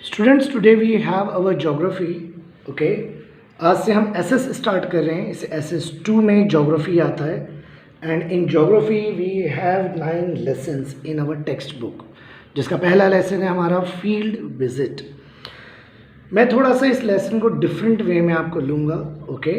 Students today we have our geography. Okay, आज से हम एसएस स्टार्ट कर रहे हैं। इस SS2 में ज्योग्राफी आता है and in geography we have 9 lessons in our textbook, जिसका पहला लेसन है हमारा फील्ड विजिट। मैं थोड़ा सा इस लेसन को डिफरेंट वे में आपको लूँगा। ओके,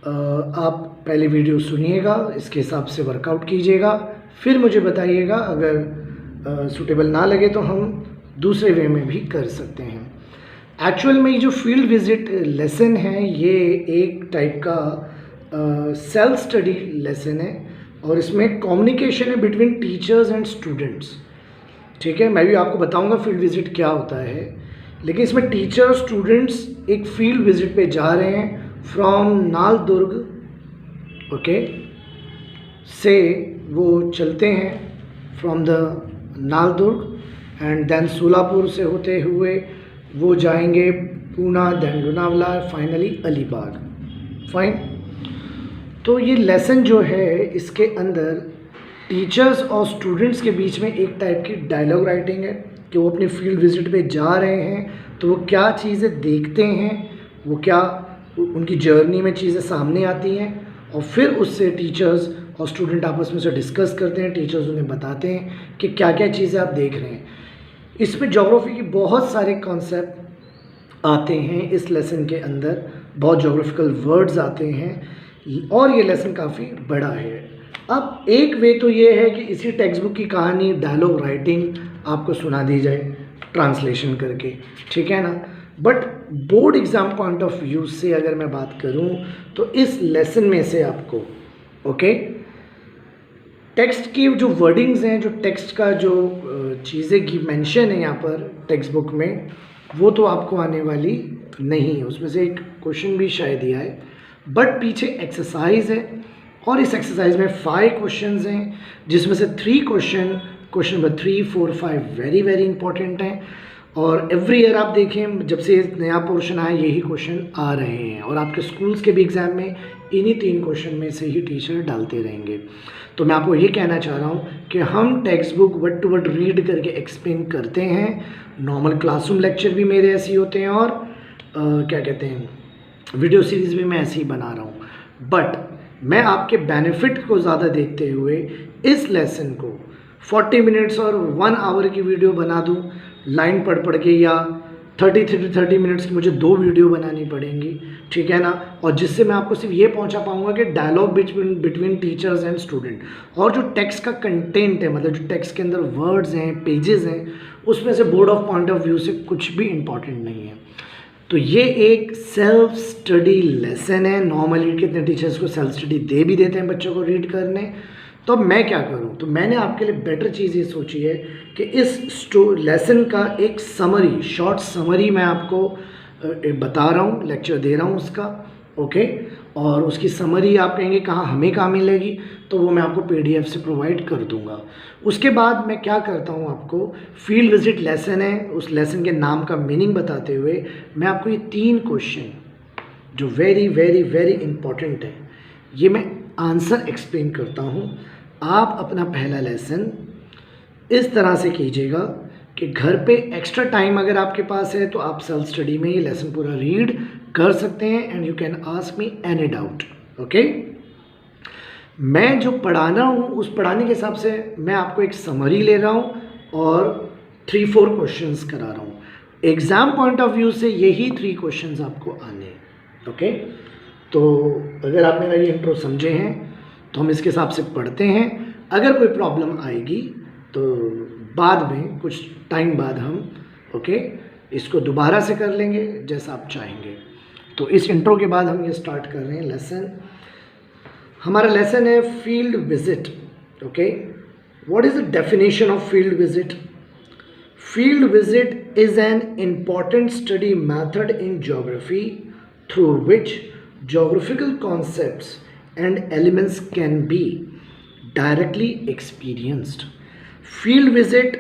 आप पहले वीडियो सुनिएगा, इसके हिसाब से वर्कआउट कीजिएगा, फिर मुझे बताइएगा। अगर सूटेबल ना लगे तो हम दूसरे वे में भी कर सकते हैं। एक्चुअल में ये जो फील्ड विजिट लेसन है ये एक टाइप का सेल्फ स्टडी लेसन है और इसमें कम्युनिकेशन है बिटवीन टीचर्स एंड स्टूडेंट्स। ठीक है, मैं भी आपको बताऊंगा फील्ड विजिट क्या होता है, लेकिन इसमें टीचर स्टूडेंट्स एक फील्ड विजिट पे जा रहे हैं फ्रॉम नालदुर्ग। ओके, से वो चलते हैं from the Naldurg and then Solapur से होते हुए वो जाएंगे Poona, then Lonavala, finally Alibag. Fine. तो ये लेसन जो है इसके अंदर टीचर्स और स्टूडेंट्स के बीच में एक टाइप की डायलॉग राइटिंग है कि वो अपनी फील्ड विजिट पे जा रहे हैं तो वो क्या चीज़ें देखते हैं, वो क्या उनकी जर्नी में चीज़ें सामने आती हैं और फिर उससे टीचर्स और स्टूडेंट आपस में से डिस्कस करते हैं। टीचर्स उन्हें बताते हैं कि क्या क्या चीज़ें आप देख रहे हैं। इसमें ज्योग्राफी की बहुत सारे कॉन्सेप्ट आते हैं इस लेसन के अंदर, बहुत ज्योग्राफिकल वर्ड्स आते हैं और ये लेसन काफ़ी बड़ा है। अब एक वे तो ये है कि इसी टेक्स्ट बुक की कहानी डायलॉग राइटिंग आपको सुना दी जाए ट्रांसलेशन करके, ठीक है ना। But board exam point of view से अगर मैं बात करूं तो इस लेसन में से आपको टेक्स्ट की जो वर्डिंग्स हैं, जो टेक्स्ट का जो चीज़ें की मेंशन है यहाँ पर टेक्स्ट बुक में, वो तो आपको आने वाली नहीं है। उसमें से एक क्वेश्चन भी शायद दिया है, बट पीछे एक्सरसाइज है और इस एक्सरसाइज में 5 क्वेश्चंस हैं, जिसमें से 3 question number 3, 4, 5 very very important हैं। और एवरी ईयर आप देखें जब से नया पोर्शन आया यही क्वेश्चन आ रहे हैं और आपके स्कूल्स के भी एग्ज़ाम में इन्हीं 3 क्वेश्चन में से ही टीचर डालते रहेंगे। तो मैं आपको ये कहना चाह रहा हूँ कि हम textbook word to word read करके एक्सप्लेन करते हैं। नॉर्मल क्लासरूम लेक्चर भी मेरे ऐसे ही होते हैं और क्या कहते हैं वीडियो सीरीज़ भी मैं ऐसे ही बना रहा हूँ। बट मैं आपके बेनिफिट को ज़्यादा देखते हुए इस लेसन को 40 मिनट्स और 1 आवर की वीडियो बना दूँ लाइन पढ़ के, या 30 मिनट्स की मुझे 2 वीडियो बनानी पड़ेंगी, ठीक है ना। और जिससे मैं आपको सिर्फ ये पहुंचा पाऊंगा कि dialogue between teachers and student, और जो टेक्स्ट का कंटेंट है, मतलब जो टेक्स्ट के अंदर वर्ड्स हैं, पेजेस हैं, उसमें से board of point of view से कुछ भी इम्पॉर्टेंट नहीं है। तो ये एक सेल्फ स्टडी लेसन है। नॉर्मली कितने टीचर्स को सेल्फ स्टडी दे भी देते हैं बच्चों को रीड करने। तो अब मैं क्या करूं, तो मैंने आपके लिए बेटर चीज़ ये सोची है कि इस लेसन का एक समरी, शॉर्ट समरी मैं आपको बता रहा हूँ, लेक्चर दे रहा हूँ उसका। ओके, और उसकी समरी आप कहेंगे कहाँ मिलेगी, तो वो मैं आपको PDF से प्रोवाइड कर दूँगा। उसके बाद मैं क्या करता हूँ, आपको फील्ड विजिट लेसन है, उस लेसन के नाम का मीनिंग बताते हुए मैं आपको ये 3 क्वेश्चन जो वेरी वेरी वेरी इंपॉर्टेंट है, ये मैं आंसर एक्सप्लेन करता हूँ। आप अपना पहला लेसन इस तरह से कीजिएगा कि घर पे एक्स्ट्रा टाइम अगर आपके पास है तो आप सेल्फ स्टडी में ये लेसन पूरा रीड कर सकते हैं and you can ask me any doubt. Okay, मैं जो पढ़ाना हूँ उस पढ़ाने के हिसाब से मैं आपको एक समरी ले रहा हूँ और 3-4 क्वेश्चंस करा रहा हूँ। एग्ज़ाम पॉइंट ऑफ व्यू से यही 3 क्वेश्चंस आपको आने हैं। ओके, तो अगर आप मेरा ये इंट्रो समझे हैं तो हम इसके हिसाब से पढ़ते हैं। अगर कोई प्रॉब्लम आएगी तो बाद में कुछ टाइम बाद हम इसको दोबारा से कर लेंगे जैसा आप चाहेंगे। तो इस इंट्रो के बाद हम ये स्टार्ट कर रहे हैं लेसन। हमारा लेसन है field visit. Okay, what is the definition of field visit? Field visit is an important study method in geography through which geographical concepts and elements can be directly experienced. Field visit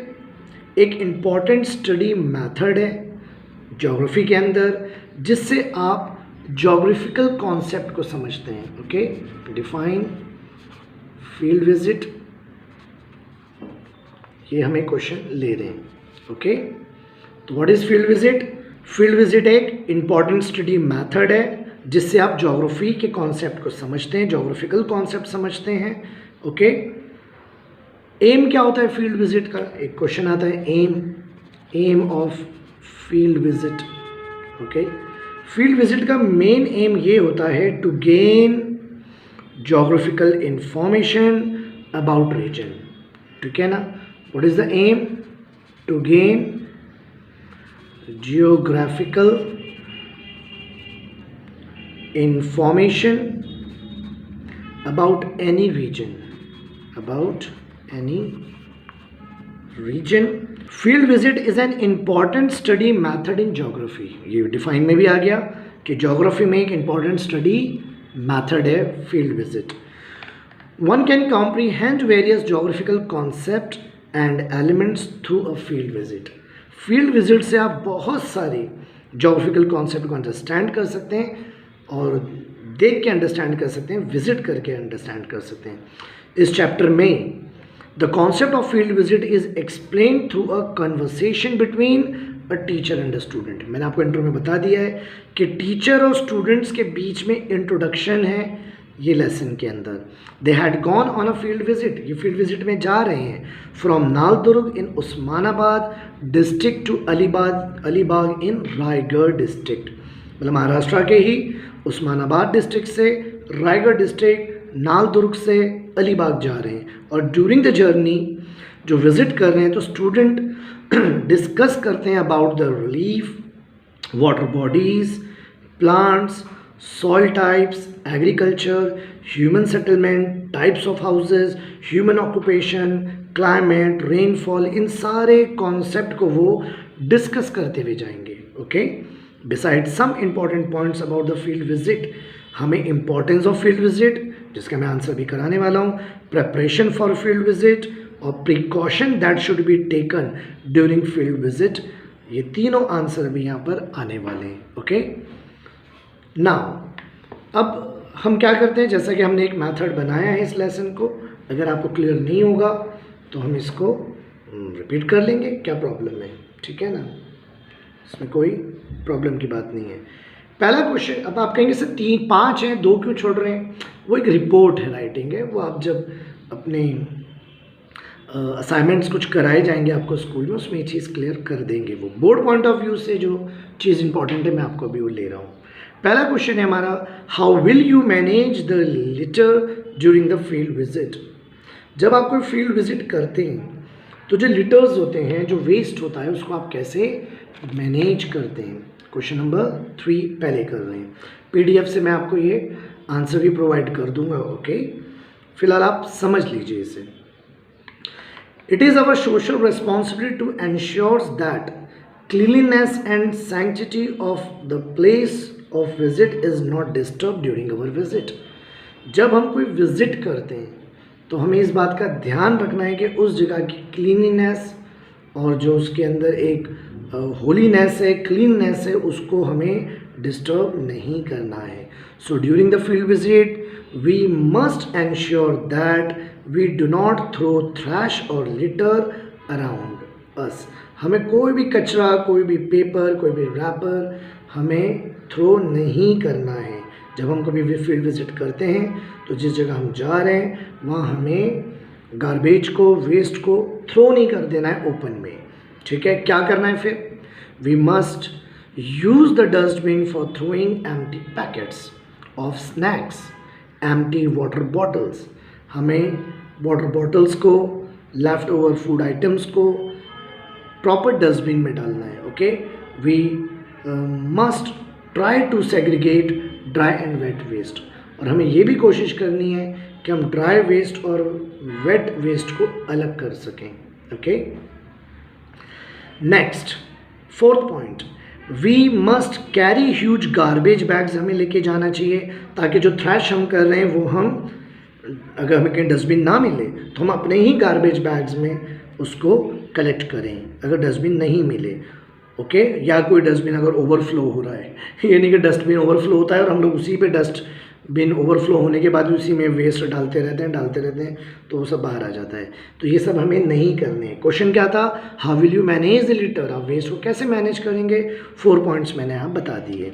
एक important study method है geography के अंदर, जिससे आप geographical concept को समझते हैं। Okay, define field visit, ये हमें क्वेश्चन ले रहे हैं। ओके, तो what is field visit? Field visit एक इम्पॉर्टेंट स्टडी मेथड है जिससे आप ज्योग्राफी के कॉन्सेप्ट को समझते हैं, ज्योग्राफिकल कॉन्सेप्ट समझते हैं। ओके, एम क्या होता है फील्ड विजिट का? एक क्वेश्चन आता है, aim of field visit. Okay, field visit का मेन एम ये होता है to gain geographical information about region. ठीक है ना? What is the aim? To gain geographical information about any region, field visit is an important study method in geography। ये define में भी आ गया कि ज्योग्राफी में एक important study method है field visit। One can comprehend various geographical concepts and elements through a field visit। Field visit से आप बहुत सारे जोग्राफिकल कॉन्सेप्ट को अंडरस्टैंड कर सकते हैं और देख के अंडरस्टैंड कर सकते हैं, विजिट करके अंडरस्टैंड कर सकते हैं। इस चैप्टर में the concept of field visit is explain through a conversation between a teacher and a student. मैंने आपको इंट्रो में बता दिया है कि टीचर और स्टूडेंट्स के बीच में इंट्रोडक्शन है ये लेसन के अंदर। They had gone on a field visit, ये फील्ड विजिट में जा रहे हैं from Naldurg in Osmanabad district to Alibag in Raigad district. मतलब महाराष्ट्र के ही उस्मानाबाद डिस्ट्रिक्ट से रायगढ़ डिस्ट्रिक्ट, नालदुर्ग से अलीबाग जा रहे हैं। और ड्यूरिंग द जर्नी जो विजिट कर रहे हैं तो स्टूडेंट डिस्कस करते हैं about the relief, water bodies, plants, soil types, agriculture, human settlement, types of houses, human occupation, climate, rainfall, इन सारे कॉन्सेप्ट को वो डिस्कस करते हुए जाएंगे। Okay, beside some important points about the field visit, हमें इंपॉर्टेंस ऑफ फील्ड विजिट जिसका मैं आंसर भी कराने वाला हूँ, प्रेपरेशन फॉर फील्ड विजिट और precaution that should be taken during field visit, ये तीनों आंसर भी यहाँ पर आने वाले हैं। ओके, नाउ अब हम क्या करते हैं, जैसा कि हमने एक मेथड बनाया है इस लेसन को, अगर आपको क्लियर नहीं होगा तो हम इसको रिपीट कर लेंगे, क्या प्रॉब्लम है? ठीक है ना, इसमें कोई प्रॉब्लम की बात नहीं है। पहला क्वेश्चन, अब आप कहेंगे सर 3-5 हैं, 2 क्यों छोड़ रहे हैं? वो एक रिपोर्ट है, राइटिंग है, वो आप जब अपने असाइनमेंट्स कुछ कराए जाएंगे आपको स्कूल में, उसमें ये चीज़ क्लियर कर देंगे। वो बोर्ड पॉइंट ऑफ व्यू से जो चीज़ इंपॉर्टेंट है मैं आपको अभी वो ले रहा हूँ। पहला क्वेश्चन है हमारा, how will you manage the litre during the field visit. जब आप कोई फील्ड विजिट करते हैं तो जो लिटर्स होते हैं, जो वेस्ट होता है, उसको आप कैसे मैनेज करते हैं? क्वेश्चन नंबर 3 पहले कर रहे हैं। पीडीएफ से मैं आपको ये आंसर भी प्रोवाइड कर दूंगा। ओके, फिलहाल आप समझ लीजिए इसे। It is our social responsibility to ensure that cleanliness and sanctity of the place of visit is not disturb during our visit. जब हम कोई विजिट करते हैं तो हमें इस बात का ध्यान रखना है कि उस जगह की क्लीनिनेस और जो उसके अंदर एक होलीनेस है, क्लीननेस है, उसको हमें डिस्टर्ब नहीं करना है। So during the field visit we must ensure that we do not throw thrash और लिटर अराउंड अस। हमें कोई भी कचरा, कोई भी पेपर, कोई भी रैपर हमें थ्रो नहीं करना है। जब हम कभी भी फील्ड विजिट करते हैं तो जिस जगह हम जा रहे हैं वहाँ हमें गार्बेज को, वेस्ट को थ्रो नहीं कर देना है ओपन में। ठीक है, क्या करना है फिर? We must use the dustbin for throwing empty packets of snacks, empty water bottles. हमें वाटर बॉटल्स को, लेफ्ट ओवर फूड आइटम्स को प्रॉपर डस्टबिन में डालना है। Okay, we must try to segregate dry and wet waste. और हमें ये भी कोशिश करनी है कि हम ड्राई वेस्ट और वेट वेस्ट को अलग कर सकें। Okay, next 4th point, we must carry huge garbage bags. हमें लेके जाना चाहिए ताकि जो थ्रैश हम कर रहे हैं वो हम, अगर हमें कहीं डस्टबिन ना मिले तो हम अपने ही गार्बेज बैग्स में उसको कलेक्ट करें अगर डस्टबिन नहीं मिले। ओके, या कोई डस्टबिन अगर ओवरफ्लो हो रहा है, ये नहीं कि डस्टबिन ओवरफ्लो होता है और हम लोग उसी पे डस्ट बिन ओवरफ्लो होने के बाद भी उसी में वेस्ट डालते रहते हैं तो वो सब बाहर आ जाता है। तो ये सब हमें नहीं करने। क्वेश्चन क्या था, how will you manage the litre, आप वेस्ट को कैसे मैनेज करेंगे, 4 पॉइंट्स मैंने यहाँ बता दिए।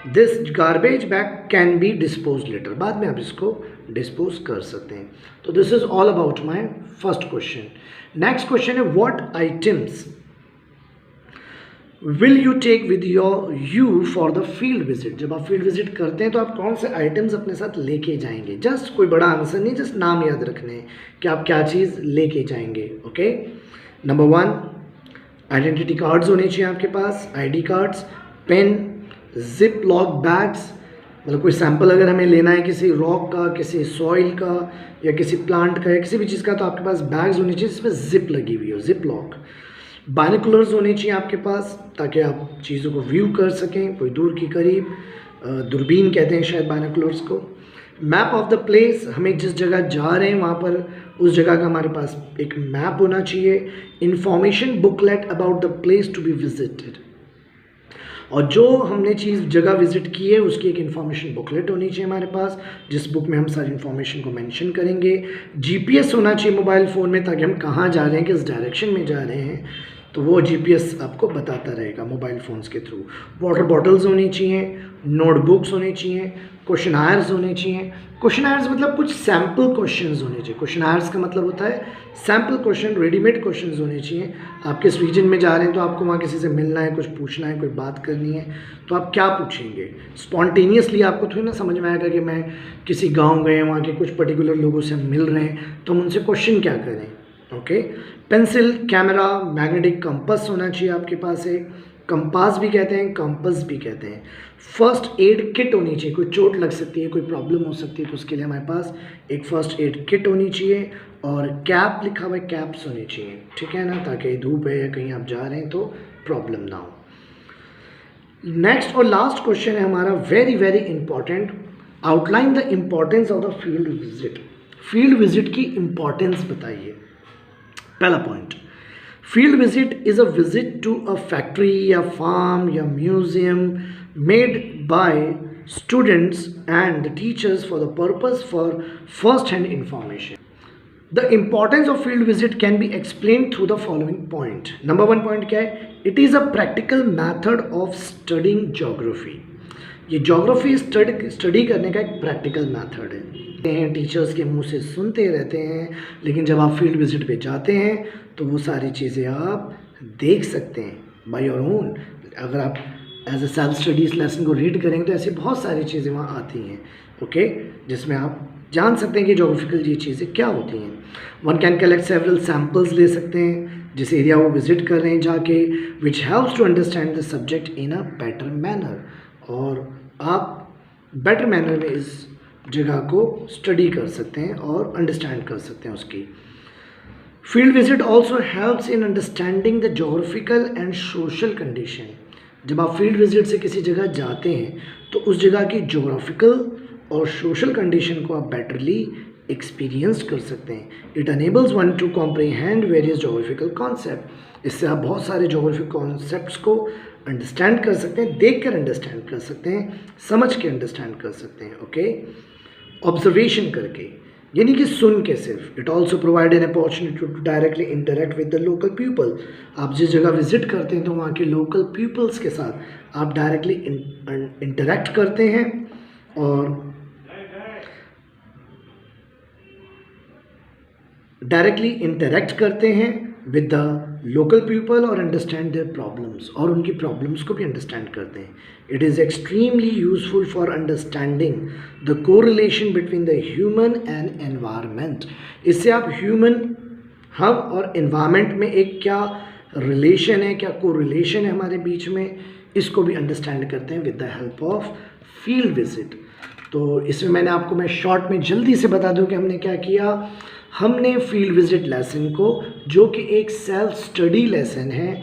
This garbage bag can be dispose later, बाद में आप इसको डिस्पोज कर सकते हैं। तो this is all about my first question. Next question है, what items will you take with you for the field visit. जब आप फील्ड विजिट करते हैं तो आप कौन से आइटम्स अपने साथ लेके जाएंगे। जस्ट कोई बड़ा आंसर नहीं, जस्ट नाम याद रखने हैं कि आप क्या चीज़ लेके जाएंगे। ओके, नंबर 1 आइडेंटिटी कार्ड्स होने चाहिए आपके पास, ID cards, pen, zip lock bags, मतलब कोई सैंपल अगर हमें लेना है किसी रॉक का, किसी सॉइल का या किसी प्लांट का या किसी भी चीज़ का, तो आपके पास बैग्स होने चाहिए जिसमें जिप लगी हुई हो, जिप लॉक। बाइनोकुलर्स होने चाहिए आपके पास ताकि आप चीज़ों को व्यू कर सकें, कोई दूर की करीब, दूरबीन कहते हैं शायद बाइनोकुलर्स को। मैप ऑफ द प्लेस, हमें जिस जगह जा रहे हैं वहाँ पर उस जगह का हमारे पास एक मैप होना चाहिए। Information booklet about the place to be visited, और जो हमने चीज़ जगह विजिट की है उसकी एक इन्फॉर्मेशन बुकलेट होनी चाहिए हमारे पास, जिस बुक में हम सारी इन्फॉर्मेशन को मेंशन करेंगे। जीपीएस होना चाहिए मोबाइल फ़ोन में ताकि हम कहाँ जा रहे हैं, किस डायरेक्शन में जा रहे हैं, तो वो जीपीएस आपको बताता रहेगा मोबाइल फ़ोन्स के थ्रू। वाटर बॉटल्स होनी चाहिए, नोटबुक्स होनी चाहिए, क्वेश्चनायर्स होने चाहिए। क्वेश्चनायर्स मतलब कुछ सैम्पल क्वेश्चंस होने चाहिए। क्वेश्चनायर्स का मतलब होता है सैम्पल क्वेश्चन, रेडीमेड क्वेश्चंस होने चाहिए। आप किस रीजन में जा रहे हैं तो आपको वहाँ किसी से मिलना है, कुछ पूछना है, कोई बात करनी है, तो आप क्या पूछेंगे। स्पॉन्टेनियसली आपको थोड़ी ना समझ में आएगा कि मैं किसी गाँव गए, वहाँ के कुछ पर्टिकुलर लोगों से मिल रहे हैं तो हम उनसे क्वेश्चन क्या करें। Okay, pencil, camera, magnetic compass होना चाहिए आपके पास है। कंपास भी कहते हैं, कंपास भी कहते हैं। फर्स्ट एड किट होनी चाहिए, कोई चोट लग सकती है, कोई प्रॉब्लम हो सकती है, तो उसके लिए हमारे पास एक फर्स्ट एड किट होनी चाहिए। और कैप लिखा हुआ है, कैप्स होनी चाहिए, ठीक है ना, ताकि धूप है या कहीं आप जा रहे हैं तो प्रॉब्लम ना हो। नेक्स्ट और लास्ट क्वेश्चन है हमारा, very very important, outline the importance of the field visit. Field visit की इम्पॉर्टेंस बताइए। पहला point, field visit is a visit to a factory या फार्म या museum made by students and the teachers for the purpose for first hand information. The importance of field visit can be explain through the following point. Number 1 point क्या है, it is a practical method of studying geography. ये geography study करने का एक practical method है। Teachers के मुंह से सुनते रहते हैं, लेकिन जब आप फील्ड विजिट पे जाते हैं तो वो सारी चीज़ें आप देख सकते हैं बाय योर ओन। अगर आप as a self studies lesson को रीड करेंगे तो ऐसी बहुत सारी चीज़ें वहाँ आती हैं, ओके, जिसमें आप जान सकते हैं कि जोग्राफिकल ये चीज़ें क्या होती हैं। One can collect several samples ले सकते हैं जिस एरिया वो विजिट कर रहे हैं जाके, which helps to understand the subject in a better manner, और आप बेटर मैनर में इस जगह को स्टडी कर सकते हैं और अंडरस्टैंड कर सकते हैं उसकी। Field visit also helps in understanding the geographical and social condition. जब आप फील्ड विजिट से किसी जगह जाते हैं तो उस जगह की जोग्राफिकल और सोशल कंडीशन को आप बेटरली एक्सपीरियंस कर सकते हैं। It enables one two comprehend various geographical concept. इससे आप बहुत सारे जोग्राफिकल कॉन्सेप्ट्स को अंडरस्टैंड कर सकते हैं, देख कर अंडरस्टैंड कर सकते हैं, समझ के अंडरस्टैंड कर सकते हैं, ओके, ऑब्जर्वेशन करके, यानी कि सुन के सिर्फ। It also provide an opportunity to directly interact with the local people. आप जिस जगह विजिट करते हैं तो वहाँ के लोकल पीपल्स के साथ आप डायरेक्टली इंटरेक्ट करते हैं और डायरेक्टली इंटरेक्ट करते हैं विद द लोकल पीपल और अंडरस्टैंड देयर प्रॉब्लम्स, और उनकी प्रॉब्लम्स को भी अंडरस्टैंड करते हैं। It is extremely useful for understanding the correlation between the human and environment. इससे आप ह्यूमन, हम और एनवायरनमेंट में एक क्या रिलेशन है, क्या कोरिलेशन है हमारे बीच में, इसको भी अंडरस्टैंड करते हैं with the help of field visit. तो इसमें मैंने आपको, मैं शॉर्ट में जल्दी से बता दूं कि हमने क्या किया। हमने फील्ड विजिट लेसन को, जो कि एक सेल्फ स्टडी लेसन है,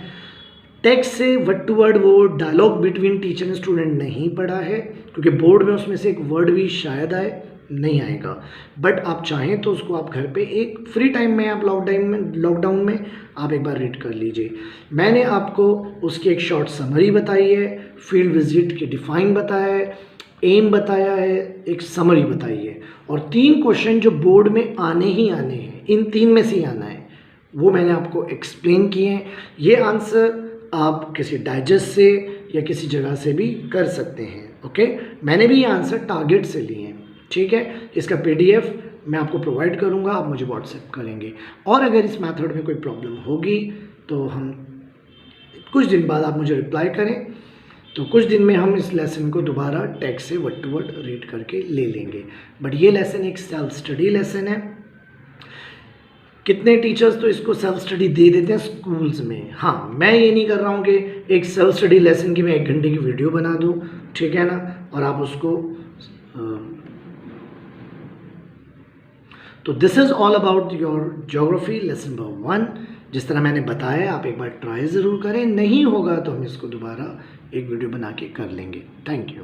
टेक्स्ट से वर्ड टू वर्ड वो dialogue between teacher and student नहीं पढ़ा है, क्योंकि बोर्ड में उसमें से एक वर्ड भी शायद आए, नहीं आएगा, बट आप चाहें तो उसको आप घर पे एक फ्री टाइम में, आप लॉकडाउन में आप एक बार रीड कर लीजिए। मैंने आपको उसकी एक शॉर्ट समरी बताई है, फील्ड विजिट की डिफाइन बताया है, एम बताया है, एक समरी बताई है, और 3 क्वेश्चन जो बोर्ड में आने ही आने हैं, इन 3 में से ही आना है, वो मैंने आपको एक्सप्लेन किए हैं। ये आंसर आप किसी डाइजेस्ट से या किसी जगह से भी कर सकते हैं। ओके, मैंने भी ये आंसर टारगेट से लिए हैं। ठीक है, इसका PDF मैं आपको प्रोवाइड करूँगा, आप मुझे व्हाट्सएप करेंगे। और अगर इस मेथड में कोई प्रॉब्लम होगी तो हम कुछ दिन बाद आप मुझे रिप्लाई करें, तो कुछ दिन में हम इस लेसन को दोबारा टेक्स्ट से वर्ड टू वर्ड रीड करके ले लेंगे। बट ये लेसन एक सेल्फ स्टडी लेसन है। कितने टीचर्स तो इसको सेल्फ स्टडी दे देते हैं स्कूल्स में। हाँ, मैं ये नहीं कर रहा हूँ कि एक सेल्फ स्टडी लेसन की मैं 1 घंटे की वीडियो बना दूँ, ठीक है ना, और आप उसको तो this is all about your geography lesson number 1। जिस तरह मैंने बताया, आप एक बार ट्राई ज़रूर करें, नहीं होगा तो हम इसको दोबारा एक वीडियो बना के कर लेंगे। Thank you.